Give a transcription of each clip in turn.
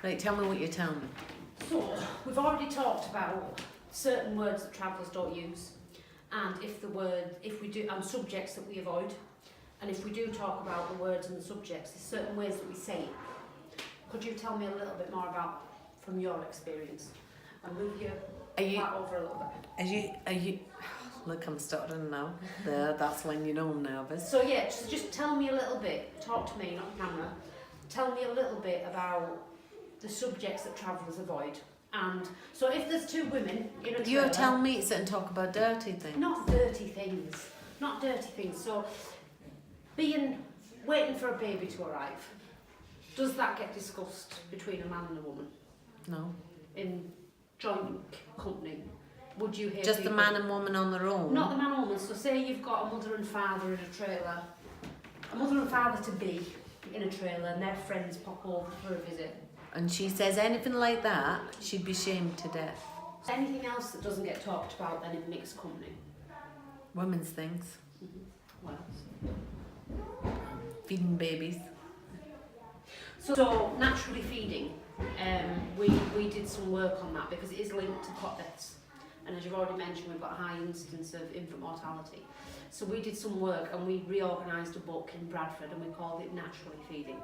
Right, tell me what you're telling me. So, we've already talked about certain words that travellers don't use, and and subjects that we avoid. And if we do talk about the words and the subjects, there's certain ways that we say it. Could you tell me a little bit more about, from your experience, and move your hat over a little bit? Are you? Look, I'm stuttering now. There, that's when you know I'm nervous. So yeah, just tell me a little bit. Talk to me, not the camera. Tell me a little bit about the subjects that travellers avoid. And so if there's two women in a trailer... You tell me to sit and talk about dirty things. Not dirty things. Not dirty things. So, waiting for a baby to arrive, does that get discussed between a man and a woman? No. In joint company? Would you hear just people, the man and woman on their own? Not the man and woman. So say you've got a mother and father in a trailer, a mother and father to be in a trailer, and their friends pop over for a visit. And she says anything like that, she'd be shamed to death. Anything else that doesn't get talked about then in mixed company? Women's things. Mm-hmm. What else? Feeding babies. So naturally feeding, we did some work on that because it is linked to cot deaths. And as you've already mentioned, we've got a high incidence of infant mortality. So we did some work and we reorganised a book in Bradford and we called it Naturally Feeding.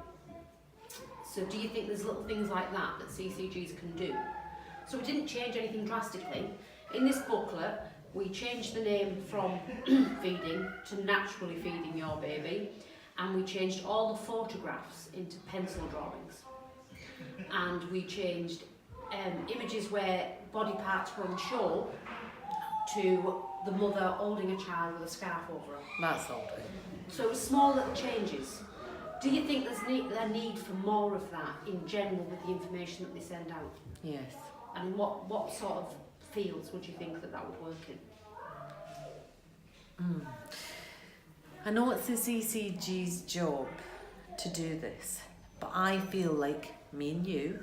So do you think there's little things like that that CCGs can do? So we didn't change anything drastically. In this booklet, we changed the name from feeding to naturally feeding your baby, and we changed all the photographs into pencil drawings. And we changed images where body parts were on show to the mother holding a child with a scarf over her. That's all right. So it was small little changes. Do you think there's a need for more of that in general with the information that they send out? Yes. And in what sort of fields would you think that would work in? I know it's the CCG's job to do this, but I feel like, me and you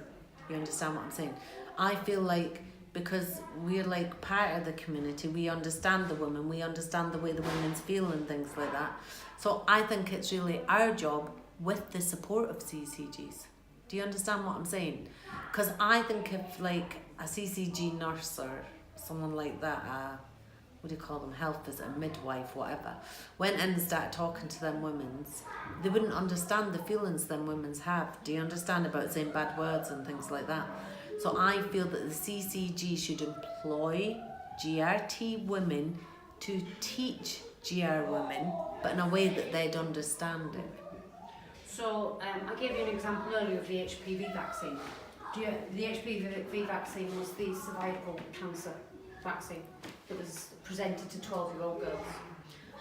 understand what I'm saying? I feel like because we're like part of the community, we understand the women, we understand the way the women's feel and things like that. So I think it's really our job with the support of CCGs. Do you understand what I'm saying? Because I think if like a CCG nurse or someone like that, what do you call them, health visitor, midwife, whatever, went in and started talking to them women's, they wouldn't understand the feelings them women's have. Do you understand, about saying bad words and things like that? So I feel that the CCG should employ GRT women to teach GR women, but in a way that they'd understand it. So I gave you an example earlier of the HPV vaccine. The HPV vaccine was the cervical cancer vaccine that was presented to 12-year-old girls.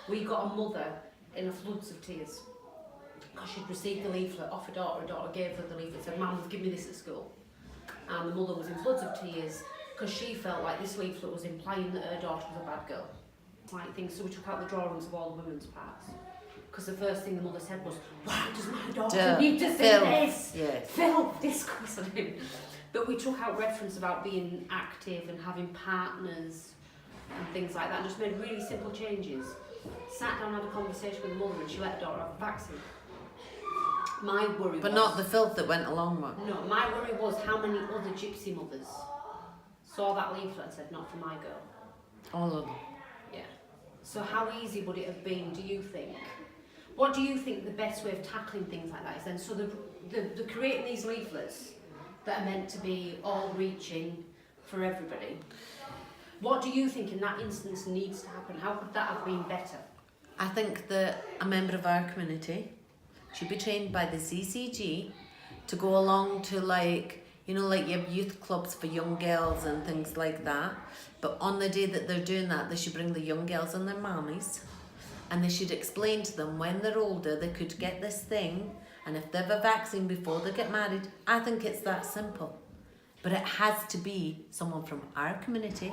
We got a mother in a floods of tears because she'd received the leaflet off her daughter. Her daughter gave her the leaflet, said, "Mum, give me this at school." And the mother was in floods of tears because she felt like this leaflet was implying that her daughter was a bad girl. Like things, so we took out the drawings of all the women's parts. Because the first thing the mother said was, "Why does my daughter need to see this? Yes. Filth, disgusting." But we took out reference about being active and having partners and things like that, and just made really simple changes. Sat down and had a conversation with the mother and she let her daughter have the vaccine. My worry But was... not the filth that went along with it. No, my worry was how many other gypsy mothers saw that leaflet and said, "Not for my girl." All of them. Yeah. So how easy would it have been, do you think? What do you think the best way of tackling things like that is then? So they're creating these leaflets that are meant to be all-reaching for everybody. What do you think in that instance needs to happen? How could that have been better? I think that a member of our community should be trained by the CCG to go along to like, you know, like your youth clubs for young girls and things like that. But on the day that they're doing that, they should bring the young girls and their mummies, and they should explain to them when they're older they could get this thing, and if they have a vaccine before they get married. I think it's that simple. But it has to be someone from our community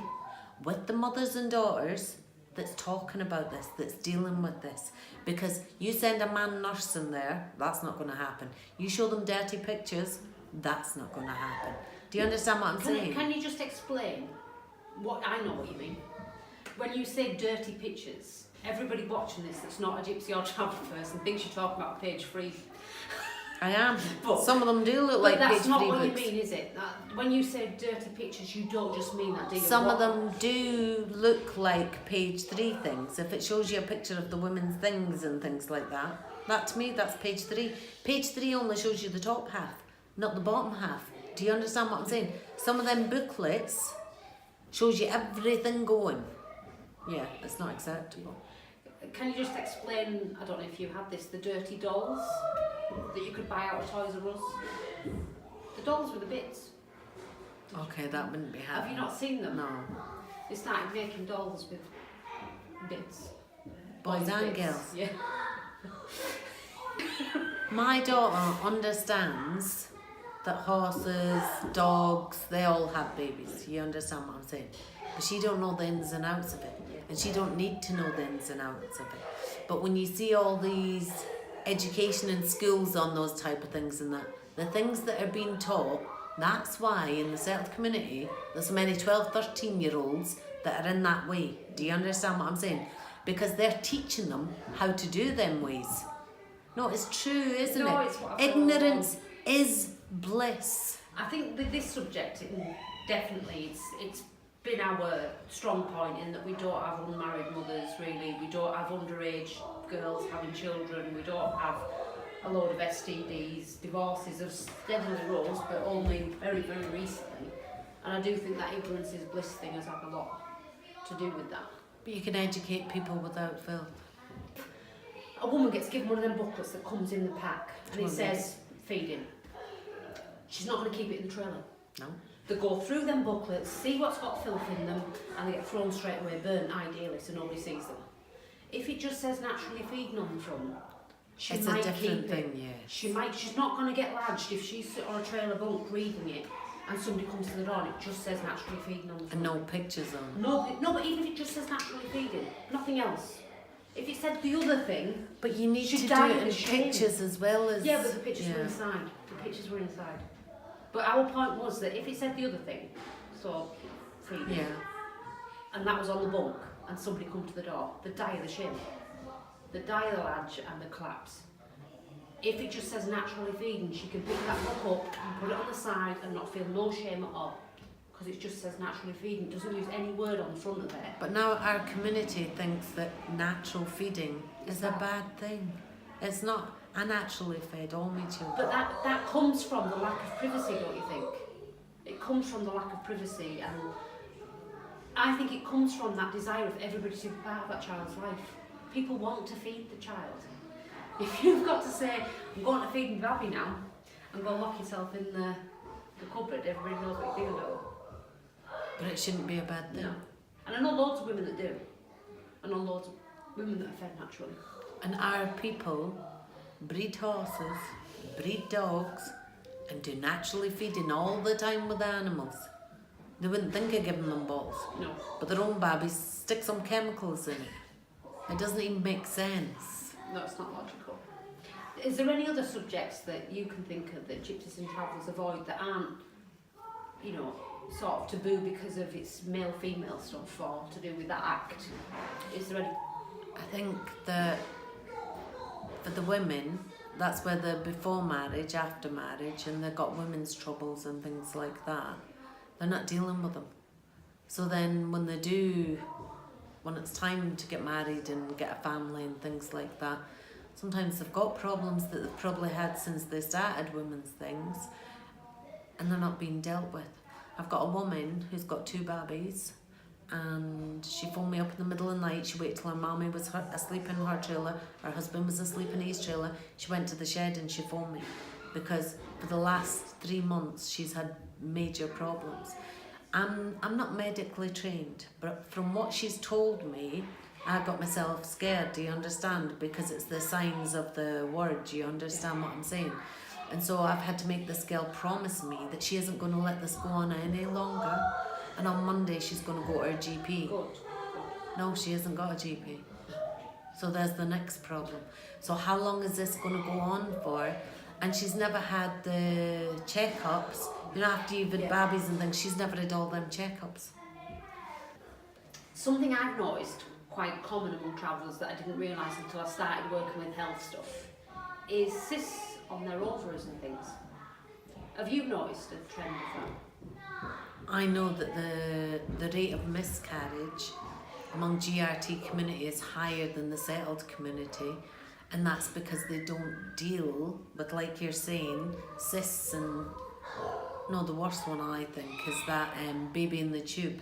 with the mothers and daughters that's talking about this, that's dealing with this. Because you send a man nurse in there, that's not going to happen. You show them dirty pictures, that's not going to happen. Do you understand what I'm saying? Can you just explain what I know what you mean? When you say dirty pictures, everybody watching this that's not a gypsy or travel person thinks you're talking about page 3. I am. But- Some of them do look But like that's page not 3 what books. you mean, is it? That, when you say dirty pictures, you don't just mean that, do you? Some of them do look like page 3 things. If it shows you a picture of the women's things and things like that, that to me, that's page 3. Page 3 only shows you the top half, not the bottom half. Do you understand what I'm saying? Some of them booklets shows you everything going. Yeah, it's not acceptable. Can you just explain, I don't know if you had this, the dirty dolls that you could buy out of Toys R Us? The dolls with the bits. Okay, that wouldn't be happening. Have you not seen them? No. They started making dolls with bits. Boys and bits. girls. Yeah. My daughter understands that horses, dogs, they all have babies. You understand what I'm saying? But she don't know the ins and outs of it. And she don't need to know the ins and outs of it. But when you see all these education in schools on those type of things and that, the things that are being taught, that's why in the Celtic community there's so many 12, 13-year-olds that are in that way. Do you understand what I'm saying? Because they're teaching them how to do them ways. No, it's true, isn't No, it? it's what I feel. Ignorance is bliss. I think with this subject, definitely it's been our strong point in that we don't have unmarried mothers really, we don't have underage girls having children, we don't have a load of STDs, divorces have steadily rose but only very, very recently, and I do think that ignorance is bliss thing has had a lot to do with that. But you can educate people without filth. A woman gets given one of them booklets that comes in the pack and it says feeding. She's not going to keep it in the trailer. No. They go through them booklets, see what's got filth in them, and they get thrown straight away, burnt ideally, so nobody sees them. If it just says naturally feeding on the front, she It's might a different keep thing, it. yeah. She's not going to get lodged if she's sitting on a trailer bunk reading it, and somebody comes to the door and it just says naturally feeding on the front. And no pictures on. No, but even if it just says naturally feeding, nothing else. If it said the other thing, But you need she'd to do die it of in shame. pictures as well as... yeah, but the pictures were yeah. inside. The pictures were inside. But our point was that if it said the other thing, so feeding, Yeah. and that was on the bunk, and somebody come to the door, they'd die of the shame. They'd die of the ladge and the collapse. If it just says naturally feeding, she can pick that book up and put it on the side and not feel no shame at all. Because it just says naturally feeding, it doesn't use any word on the front of it. But now our community thinks that natural feeding is a bad thing. It's not. I naturally fed all my children. But that comes from the lack of privacy, don't you think? It comes from the lack of privacy, and I think it comes from that desire of everybody to be part of that child's life. People want to feed the child. If you've got to say, I'm going to feed my baby now, and go lock yourself in the cupboard, everybody knows what you're doing. But it shouldn't be a bad thing. No. And I know loads of women that do. I know loads of women that are fed naturally. And our people breed horses, breed dogs, and do naturally feeding all the time with the animals. They wouldn't think of giving them balls. No. But their own babies stick some chemicals in it. It doesn't even make sense. No, it's not logical. Is there any other subjects that you can think of that gypsies and travellers avoid that aren't, you know, sort of taboo because of its male-female stuff or to do with that act? Is there any? I think that for the women, that's where they're before marriage, after marriage, and they've got women's troubles and things like that. They're not dealing with them. So then when they do, when it's time to get married and get a family and things like that, sometimes they've got problems that they've probably had since they started women's things, and they're not being dealt with. I've got a woman who's got 2 babies, and she phoned me up in the middle of the night. She waited till her mommy was asleep in her trailer, her husband was asleep in his trailer. She went to the shed and she phoned me because for the last 3 months she's had major problems. I'm not medically trained, but from what she's told me, I got myself scared, do you understand? Because it's the signs of the word, do you understand what I'm saying? And so I've had to make this girl promise me that she isn't going to let this go on any longer. And on Monday she's going to go to her GP. Good. No, she hasn't got a GP. So there's the next problem. So how long is this going to go on for? And she's never had the checkups. You know, after you've had babies and things, she's never had all them checkups. Something I've noticed quite common among travellers that I didn't realise until I started working with health stuff is cysts on their ovaries and things. Have you noticed a trend of that? I know that the rate of miscarriage among GRT community is higher than the settled community, and that's because they don't deal with, like you're saying, cysts and no, the worst one I think is that baby in the tube.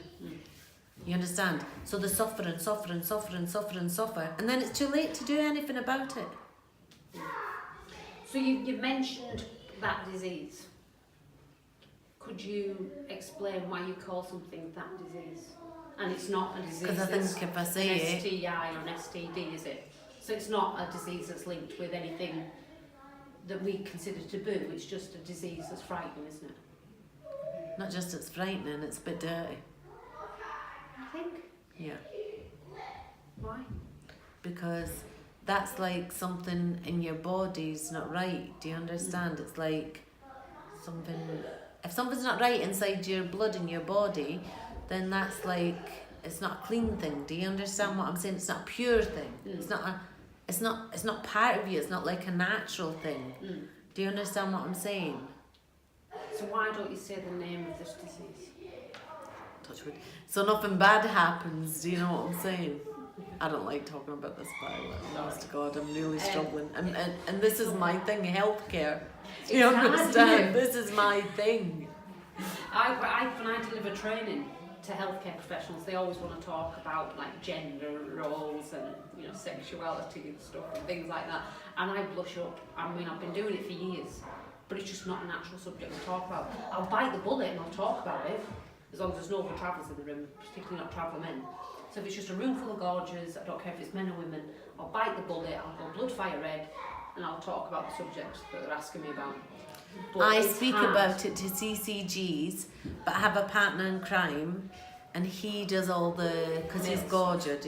You understand? So they suffer and suffer and suffer and suffer and suffer, and then it's too late to do anything about it. So you mentioned that disease. Could you explain why you call something that disease? And it's not a disease. Because I think if I say an STI or an STD, is it? So it's not a disease that's linked with anything that we consider taboo. It's just a disease that's frightening, isn't it? Not just it's frightening, it's a bit dirty. I think. Yeah. Why? Because that's like something in your body's not right. Do you understand? It's like something. If something's not right inside your blood in your body, then that's like it's not a clean thing. Do you understand what I'm saying? It's not a pure thing. It's not part of you. It's not like a natural thing. Do you understand what I'm saying? So why don't you say the name of this disease? Touch wood. So nothing bad happens. Do you know what I'm saying? I don't like talking about this, but honest to God, I'm really struggling. And this is my thing, healthcare. Do you understand? This is my thing. When I deliver training to healthcare professionals, they always want to talk about like gender roles and sexuality and stuff and things like that. And I blush up. I mean, I've been doing it for years, but it's just not a natural subject to talk about. I'll bite the bullet and I'll talk about it, as long as there's no other travellers in the room, particularly not traveller men. So if it's just a room full of gorges, I don't care if it's men or women, I'll bite the bullet, I'll go blood fire red, and I'll talk about the subject that they're asking me about. But I speak about it to CCGs, but I have a partner in crime, and he does all the, because he's gorgeous,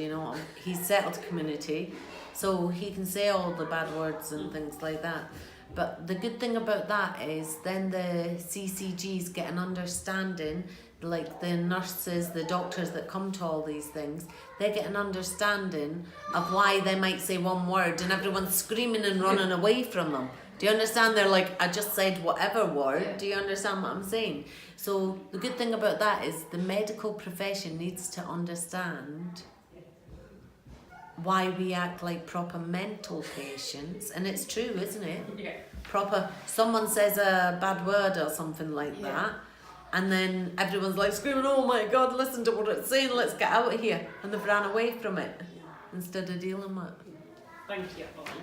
he's settled community, so he can say all the bad words and things like that. But the good thing about that is then the CCGs get an understanding, like the nurses, the doctors that come to all these things, they get an understanding of why they might say one word and everyone's screaming and running away from them. Do you understand? They're like, I just said whatever word. Yeah. Do you understand what I'm saying? So the good thing about that is the medical profession needs to understand why we act like proper mental patients. And it's true, isn't it? Yeah. Proper, someone says a bad word or something like that, and then everyone's like screaming, oh my God, listen to what it's saying, let's get out of here. And they've ran away from it instead of dealing with it. Thank you, Pauline.